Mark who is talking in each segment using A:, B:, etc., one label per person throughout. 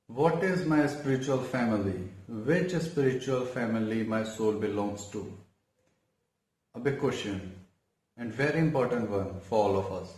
A: What is my spiritual family? Which spiritual family my soul belongs to? A big question and very important one for all of us.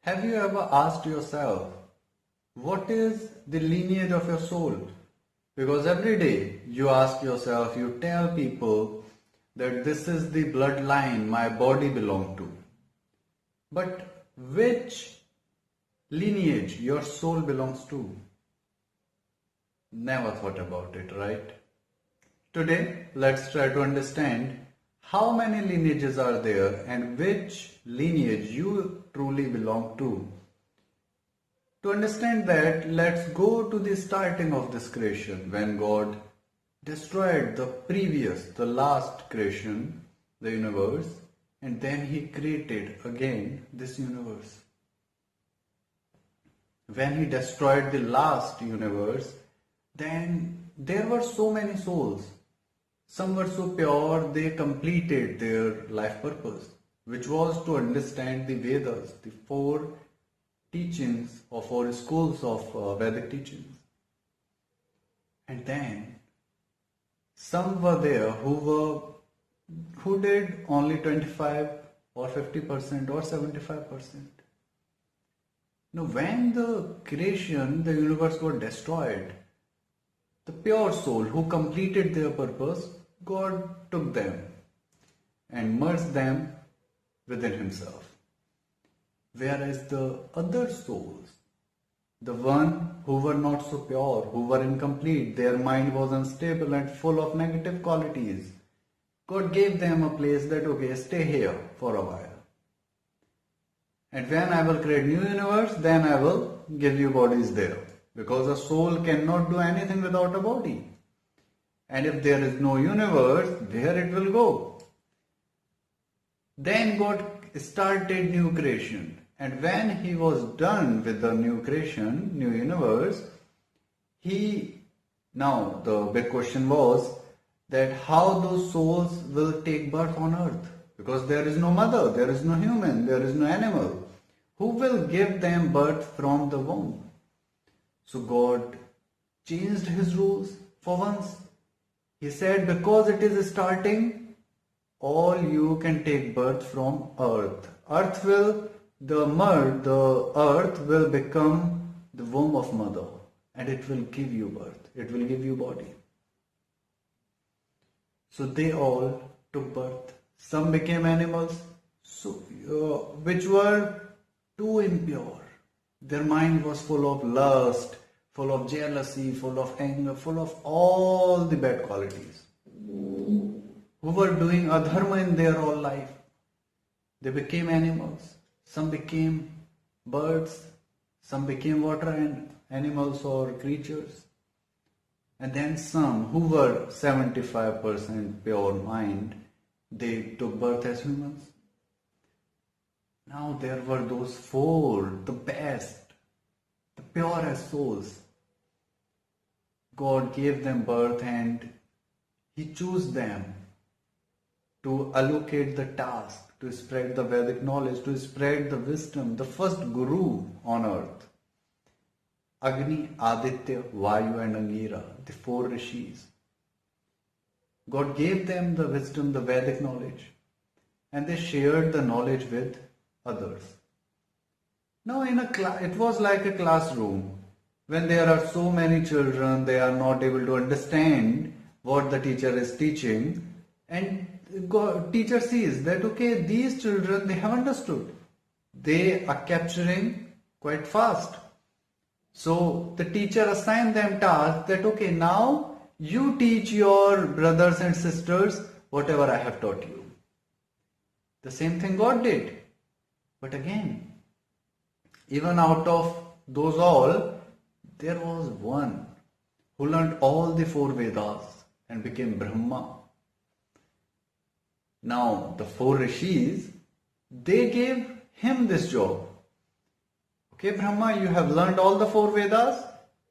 A: Have you ever asked yourself, what is the lineage of your soul? Because every day you ask yourself, you tell people that this is the bloodline my body belongs to. But which lineage your soul belongs to? Never thought about it, right? Today, let's try to understand how many lineages are there and which lineage you truly belong to. To understand that, let's go to the starting of this creation when God destroyed the last creation, the universe, and then He created again this universe. When He destroyed the last universe, then there were so many souls. Some were so pure they completed their life purpose, which was to understand the Vedas, the four teachings or four schools of Vedic teachings. And then some were there who did only 25 or 50% or 75%. Now when the creation, the universe got destroyed, the pure soul who completed their purpose, God took them and merged them within Himself. Whereas the other souls, the one who were not so pure, who were incomplete, their mind was unstable and full of negative qualities, God gave them a place that, okay, stay here for a while. And when I will create new universe, then I will give you bodies there. Because a soul cannot do anything without a body. And if there is no universe, where it will go? Then God started new creation. And when He was done with the new creation, new universe, now the big question was that how those souls will take birth on earth. Because there is no mother, there is no human, there is no animal. Who will give them birth from the womb? So God changed His rules for once. He said, because it is starting, all you can take birth from earth. The earth will become the womb of mother and it will give you birth. It will give you body. So they all took birth. Some became animals, which were too impure. Their mind was full of lust, full of jealousy, full of anger, full of all the bad qualities. Who were doing adharma in their whole life. They became animals. Some became birds. Some became water and animals or creatures. And then some who were 75% pure mind, they took birth as humans. Now there were those four, the best, the purest souls. God gave them birth and He chose them to allocate the task, to spread the Vedic knowledge, to spread the wisdom, the first guru on earth. Agni, Aditya, Vayu and Angira, the four rishis. God gave them the wisdom, the Vedic knowledge, and they shared the knowledge with others. Now it was like a classroom. When there are so many children, they are not able to understand what the teacher is teaching, and teacher sees that, okay, these children, they have understood. They are capturing quite fast. So the teacher assigned them tasks that, okay, now you teach your brothers and sisters whatever I have taught you. The same thing God did. But again, even out of those all, there was one who learned all the four Vedas and became Brahma. Now, the four rishis, they gave him this job. Okay, Brahma, you have learned all the four Vedas,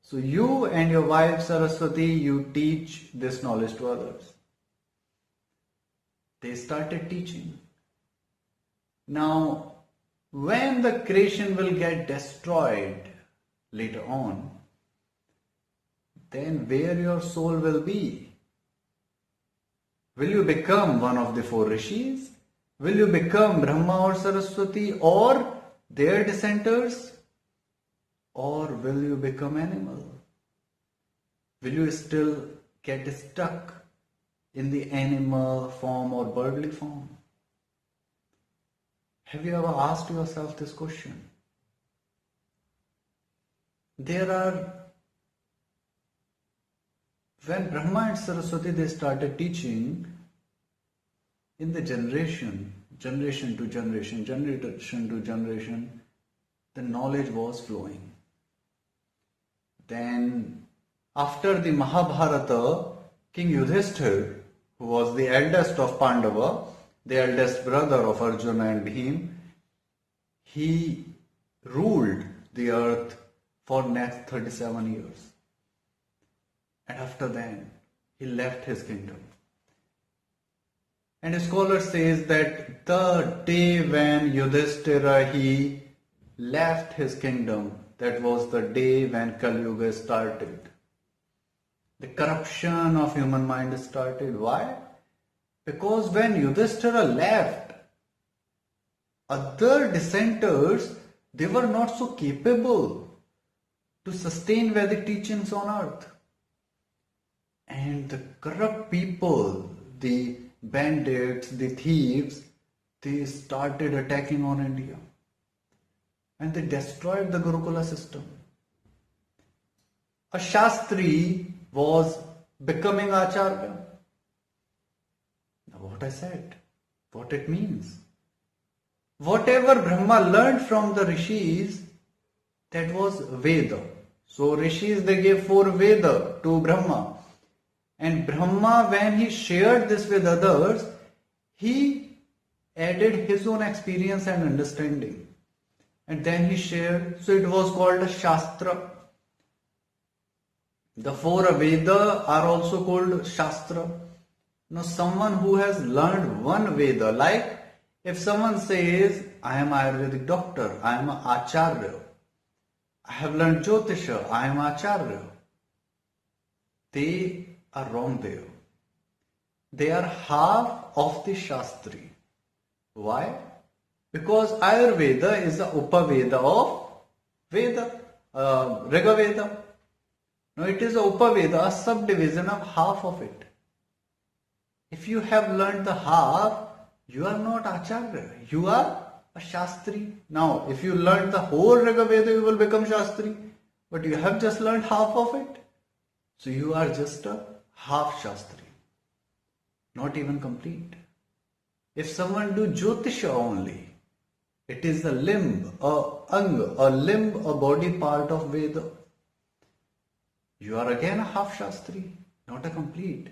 A: so you and your wife Saraswati, you teach this knowledge to others. They started teaching. Now, when the creation will get destroyed later on, then where your soul will be? Will you become one of the four rishis? Will you become Brahma or Saraswati or their dissenters? Or will you become animal? Will you still get stuck in the animal form or birdly form? Have you ever asked yourself this question? When Brahma and Saraswati they started teaching in the generation to generation, the knowledge was flowing. Then after the Mahabharata, King Yudhishthir, who was the eldest of Pandava, the eldest brother of Arjuna and Bhim, he ruled the earth for next 37 years. And after that, he left his kingdom. And a scholar says that the day when Yudhishthira he left his kingdom, that was the day when Kali Yuga started. The corruption of human mind started. Why? Because when Yudhishthira left, other dissenters, they were not so capable to sustain Vedic teachings on earth. And the corrupt people, the bandits, the thieves, they started attacking on India. And they destroyed the Gurukula system. A Shastri was becoming Acharya. Now what I said, what it means. Whatever Brahma learned from the Rishis, that was Veda. So Rishis, they gave 4 Veda to Brahma. And Brahma, when he shared this with others, he added his own experience and understanding. And then he shared, so it was called a Shastra. The 4 Veda are also called Shastra. Now someone who has learned one Veda, like if someone says, I am Ayurvedic doctor, I am an Acharya. I have learned Jyotisha, I am Acharya. They are wrong there. They are half of the Shastri. Why? Because Ayurveda is the Upaveda of Veda, Rigveda. No, it is a Upaveda, a subdivision of half of it. If you have learned the half, you are not Acharya, you are a Shastri. Now, if you learn the whole Rigveda, you will become Shastri. But you have just learned half of it. So you are just a half Shastri. Not even complete. If someone do Jyotisha only, it is a limb, a limb, a body part of Veda. You are again a half Shastri, not a complete.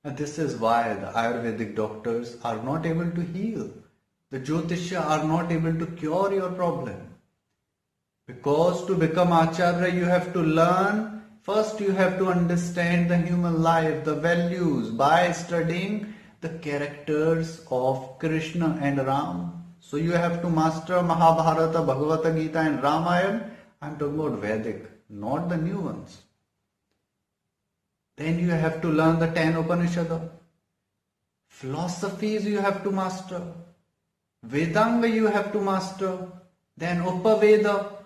A: And this is why the Ayurvedic doctors are not able to heal. The Jyotisha are not able to cure your problem. Because to become Acharya, you have to learn. First, you have to understand the human life, the values, by studying the characters of Krishna and Ram. So you have to master Mahabharata, Bhagavad Gita and Ramayana. I am talking about Vedic, not the new ones. Then you have to learn the 10 Upanishads. Philosophies you have to master. Vedanga you have to master. Then Upaveda.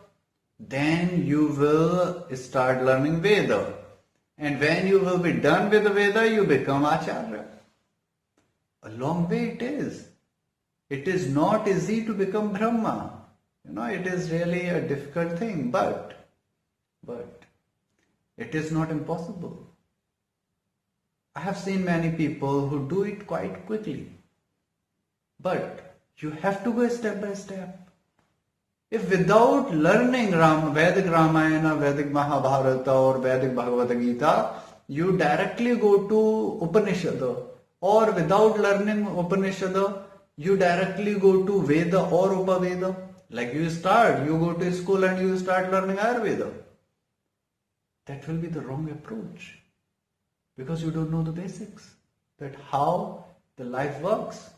A: Then you will start learning Veda. And when you will be done with the Veda, you become Acharya. A long way it is. It is not easy to become Brahma. It is really a difficult thing, but it is not impossible. I have seen many people who do it quite quickly. But you have to go step by step. If without learning Vedic Ramayana, Vedic Mahabharata or Vedic Bhagavad Gita, you directly go to Upanishad, or without learning Upanishad, you directly go to Veda or Upaveda. Like you go to school and you start learning Ayurveda. That will be the wrong approach. Because you don't know the basics, that how the life works.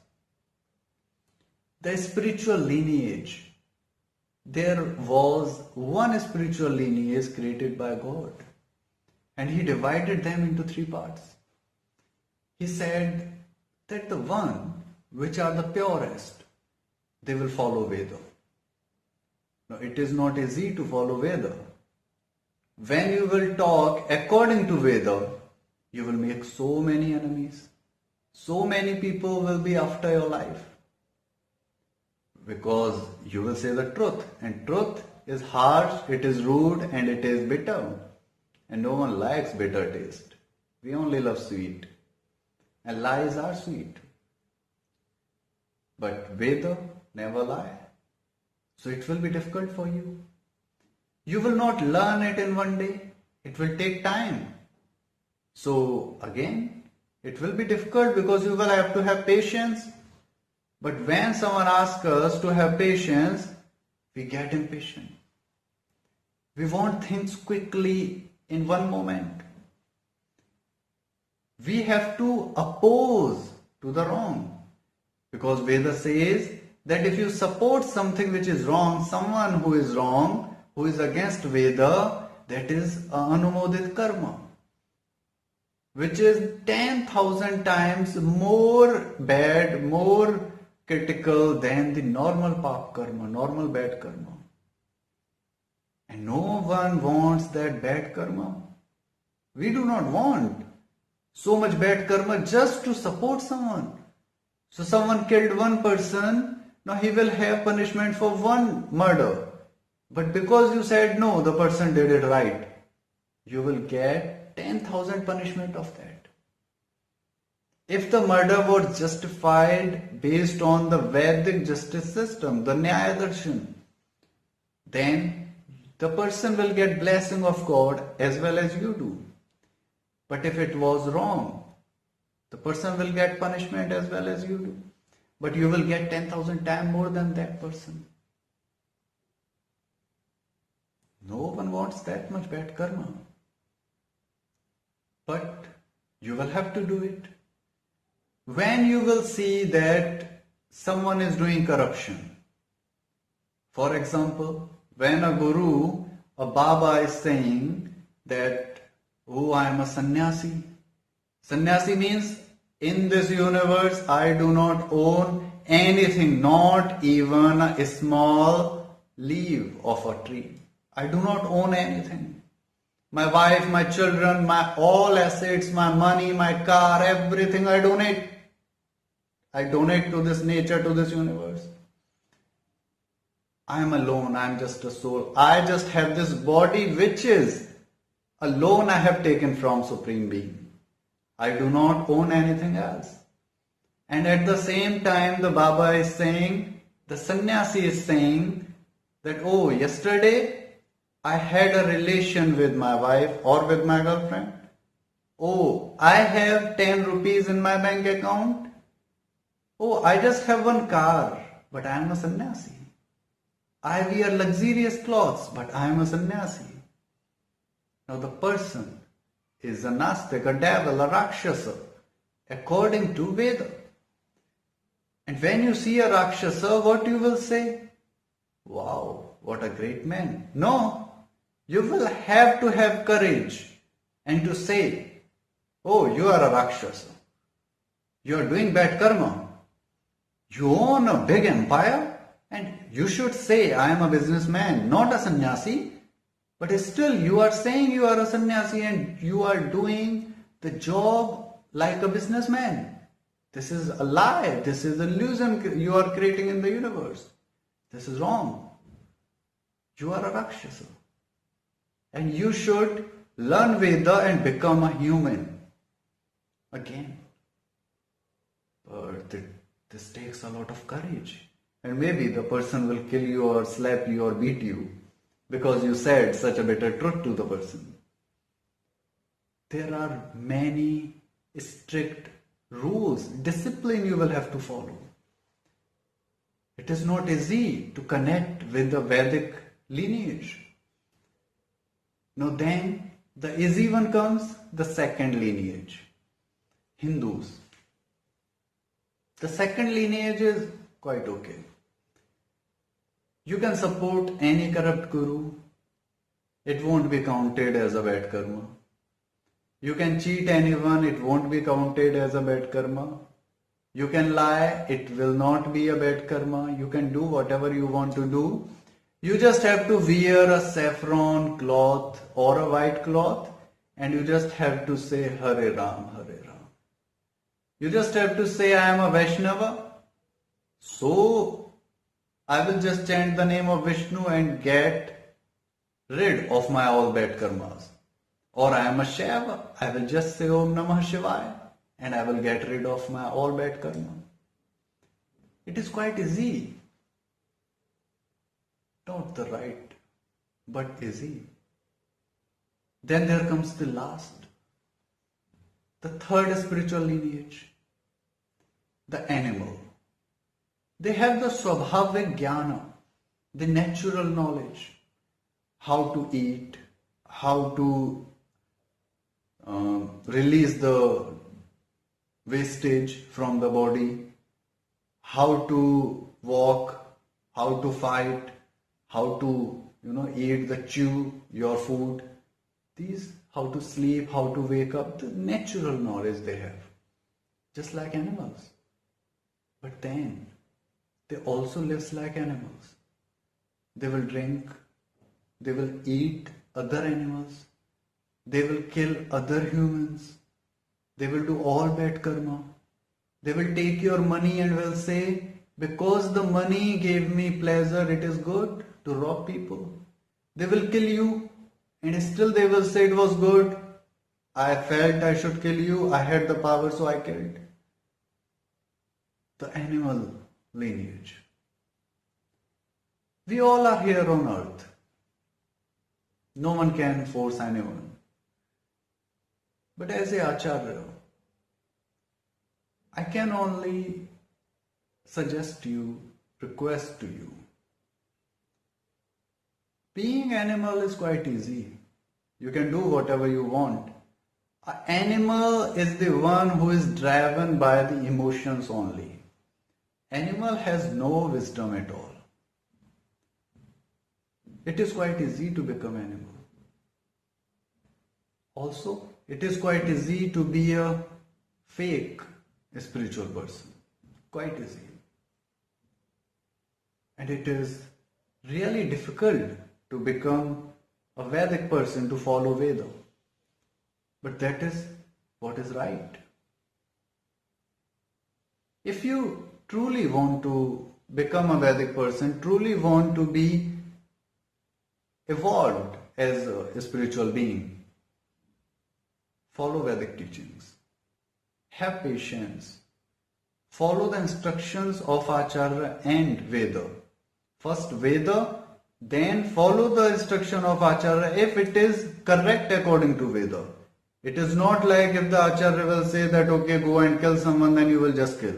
A: The spiritual lineage. There was one spiritual lineage created by God. and he divided them into three parts. He said that the one which are the purest, they will follow Veda. Now, it is not easy to follow Veda. When you will talk according to Veda, you will make so many enemies. So many people will be after your life. Because you will say the truth. And truth is harsh, it is rude, and it is bitter. And no one likes bitter taste. We only love sweet. And lies are sweet. But Veda never lie. So it will be difficult for you. You will not learn it in one day. It will take time. So again, it will be difficult because you will have to have patience. But when someone asks us to have patience, we get impatient. We want things quickly in one moment. We have to oppose to the wrong. Because Veda says that if you support something which is wrong, someone who is wrong, who is against Veda, that is anumodit karma, which is 10,000 times more bad, more critical than the normal pap karma, normal bad karma. And no one wants that bad karma. We do not want so much bad karma just to support someone. So someone killed one person, now he will have punishment for one murder. But because you said no, the person did it right, you will get 10,000 punishment of that. If the murder was justified based on the Vedic justice system, the Nyaya Darshan, then the person will get blessing of God as well as you do. But if it was wrong, the person will get punishment as well as you do. But you will get 10,000 times more than that person. No one wants that much bad karma. But you will have to do it. When you will see that someone is doing corruption, for example, when a guru, a Baba is saying that, oh, I am a sannyasi. Sannyasi means in this universe I do not own anything, not even a small leaf of a tree. I do not own anything. My wife, my children, my all assets, my money, my car, everything I donate. I donate to this nature, to this universe. I am alone, I am just a soul. I just have this body which is a loan I have taken from Supreme Being. I do not own anything else. And at the same time, the Baba is saying, the sannyasi is saying that, oh, yesterday I had a relation with my wife or with my girlfriend. Oh, I have 10 rupees in my bank account. Oh, I just have one car, but I am a sannyasi. I wear luxurious clothes, but I am a sannyasi. Now the person is a Nastik, a devil, a Rakshasa, according to Veda. And when you see a Rakshasa, what you will say? Wow, what a great man. No, you will have to have courage and to say, oh, you are a Rakshasa. You are doing bad karma. You own a big empire and you should say, I am a businessman, not a sannyasi. But still you are saying you are a sannyasi and you are doing the job like a businessman. This is a lie. This is an illusion you are creating in the universe. This is wrong. You are a Rakshasa. And you should learn Veda and become a human. Again. But this takes a lot of courage. And maybe the person will kill you or slap you or beat you because you said such a bitter truth to the person. There are many strict rules, discipline you will have to follow. It is not easy to connect with the Vedic lineage. Now then, the easy one comes, the second lineage, Hindus. The second lineage is quite okay. You can support any corrupt guru. It won't be counted as a bad karma. You can cheat anyone, it won't be counted as a bad karma. You can lie, it will not be a bad karma. You can do whatever you want to do. You just have to wear a saffron cloth or a white cloth, and you just have to say Hare Ram, Hare Ram. You just have to say I am a Vaishnava. So I will just chant the name of Vishnu and get rid of my all bad karmas. Or I am a Shaiva, I will just say Om Namah Shivaya and I will get rid of my all bad karma. It is quite easy. Not the right, but easy. Then there comes the last, the third spiritual lineage, the animal. They have the Swabhavik Jnana, the natural knowledge, how to eat, how to release the wastage from the body, how to walk, how to fight, how to eat the chew your food, these, how to sleep, how to wake up, the natural knowledge they have, just like animals. But then they also live like animals. They will drink, they will eat other animals, they will kill other humans, they will do all bad karma. They will take your money and will say, because the money gave me pleasure, it is good to rob people. They will kill you and still they will say it was good. I felt I should kill you, I had the power so I killed. The animal lineage. We all are here on earth. No one can force anyone. But as a Acharya, I can only suggest you, request to you. Being animal is quite easy. You can do whatever you want. An animal is the one who is driven by the emotions only. Animal has no wisdom at all. It is quite easy to become animal. Also, it is quite easy to be a fake spiritual person. Quite easy. And it is really difficult to become a Vedic person, to follow Veda. But that is what is right. If you truly want to become a Vedic person, truly want to be evolved as a spiritual being, follow Vedic teachings. Have patience. Follow the instructions of Acharya and Veda. First Veda, then follow the instruction of Acharya if it is correct according to Veda. It is not like if the Acharya will say that okay, go and kill someone, then you will just kill.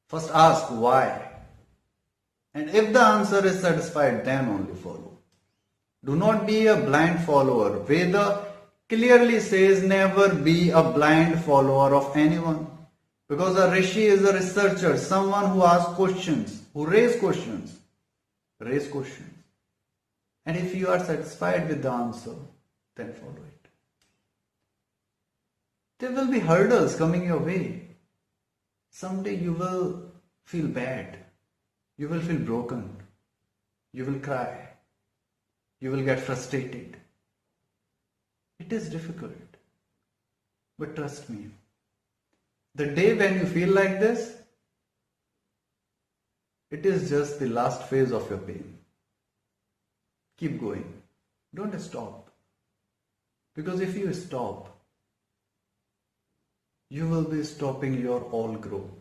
A: First ask why. And if the answer is satisfied, then only follow. Do not be a blind follower. Veda clearly says never be a blind follower of anyone. Because a rishi is a researcher, someone who asks questions, who raises questions. Raise questions. And if you are satisfied with the answer, then follow it. There will be hurdles coming your way. Someday you will feel bad. You will feel broken. You will cry. You will get frustrated. It is difficult. But trust me, the day when you feel like this, it is just the last phase of your pain. Keep going. Don't stop. Because if you stop, you will be stopping your all growth.